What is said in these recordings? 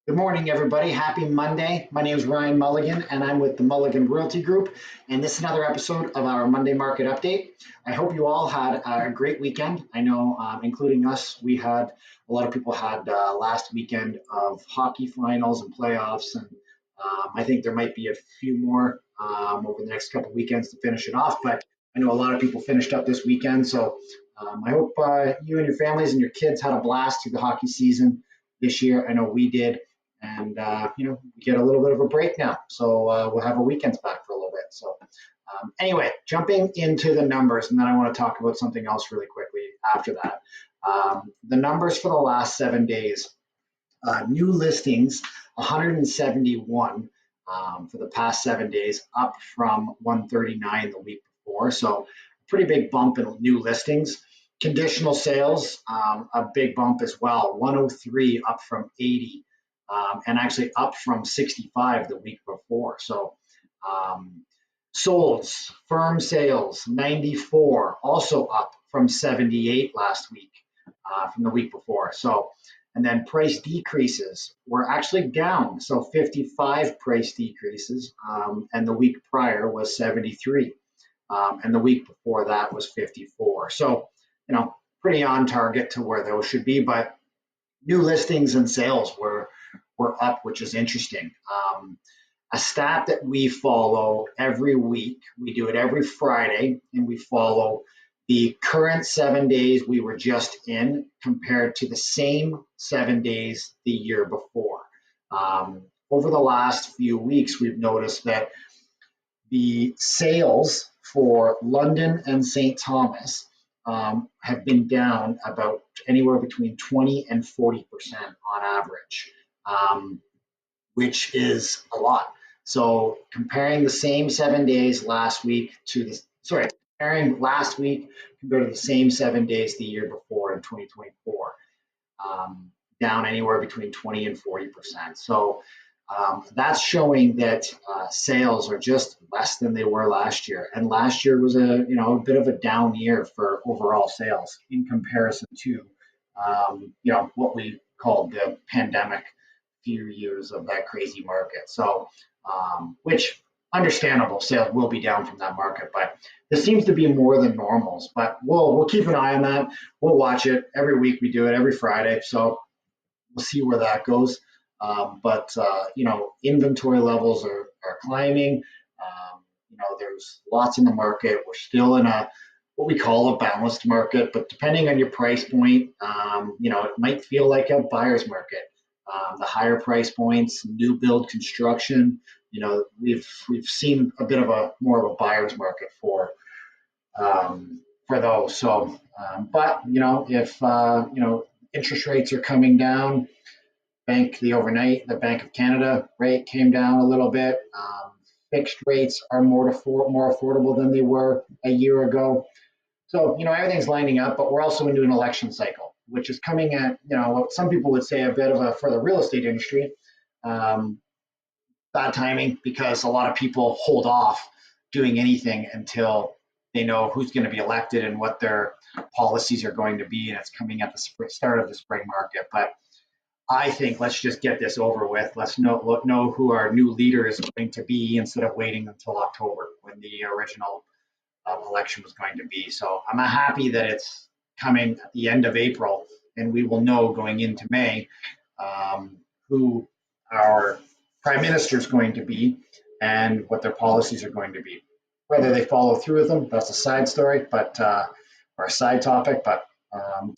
Good morning, everybody. Happy Monday. My name is Ryan Mulligan, and I'm with the Mulligan Realty Group. And this is another episode of our Monday Market Update. I hope you all had a great weekend. I know, including us, a lot of people had last weekend of hockey finals and playoffs, and I think there might be a few more over the next couple of weekends to finish it off. But I know a lot of people finished up this weekend, so I hope you and your families and your kids had a blast through the hockey season this year. I know we did. And we get a little bit of a break now, so we'll have our weekends back for a little bit. So anyway, jumping into the numbers, and then I want to talk about something else really quickly after that. The numbers for the last 7 days: new listings 171 for the past 7 days, up from 139 the week before. So pretty big bump in new listings. Conditional sales, a big bump as well, 103 up from 80, and actually up from 65 the week before. So um, solds, firm sales, 94, also up from 78 last week, from the week before. So, and then price decreases were actually down. So 55 price decreases, and the week prior was 73. And the week before that was 54. So, pretty on target to where those should be, but new listings and sales were up, which is interesting. A stat that we follow every week, we do it every Friday, and we follow the current 7 days we were just in compared to the same 7 days the year before. Over the last few weeks, we've noticed that the sales for London and St. Thomas have been down about anywhere between 20 and 40% on average, which is a lot. So comparing the same 7 days last week to the, sorry, comparing last week compared to the same 7 days the year before in 2024, down anywhere between 20 and 40%. So that's showing that sales are just less than they were last year. And last year was a bit of a down year for overall sales in comparison to what we called the pandemic few years of that crazy market. So, which understandable, sales will be down from that market, but this seems to be more than normals. But we'll keep an eye on that. We'll watch it every week. We do it every Friday, so we'll see where that goes. But inventory levels are climbing. There's lots in the market. We're still in a what we call a balanced market, but depending on your price point, it might feel like a buyer's market. The higher price points, new build construction, we've seen a bit of a more of a buyer's market for those. So, but if interest rates are coming down, the Bank of Canada rate came down a little bit. Fixed rates are more affordable than they were a year ago. So, everything's lining up, but we're also into an election cycle, which is coming at, what some people would say a bit of a, for the real estate industry, um, bad timing because a lot of people hold off doing anything until they know who's going to be elected and what their policies are going to be. And it's coming at the start of the spring market. But I think let's just get this over with. Let's know who our new leader is going to be instead of waiting until October when the original election was going to be. So I'm happy that it's coming at the end of April, and we will know going into May who our prime minister is going to be and what their policies are going to be. Whether they follow through with them, that's a side story, but or a side topic. But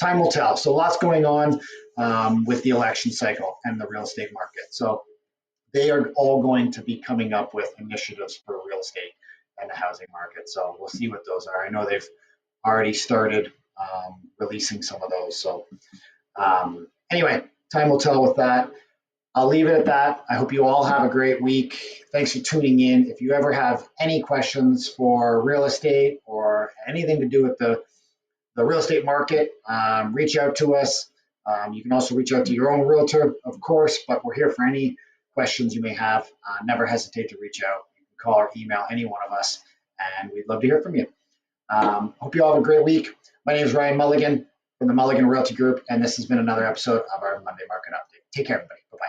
time will tell. So lots going on with the election cycle and the real estate market. So they are all going to be coming up with initiatives for real estate and the housing market. So we'll see what those are. I know they've already started releasing some of those. So anyway, time will tell with that. I'll leave it at that. I hope you all have a great week. Thanks for tuning in. If you ever have any questions for real estate or anything to do with the real estate market, reach out to us. You can also reach out to your own realtor, of course, but we're here for any questions you may have. Never hesitate to reach out. You can call or email any one of us, and we'd love to hear from you. Hope you all have a great week. My name is Ryan Mulligan from the Mulligan Realty Group, and this has been another episode of our Monday Market Update. Take care, everybody. Bye-bye.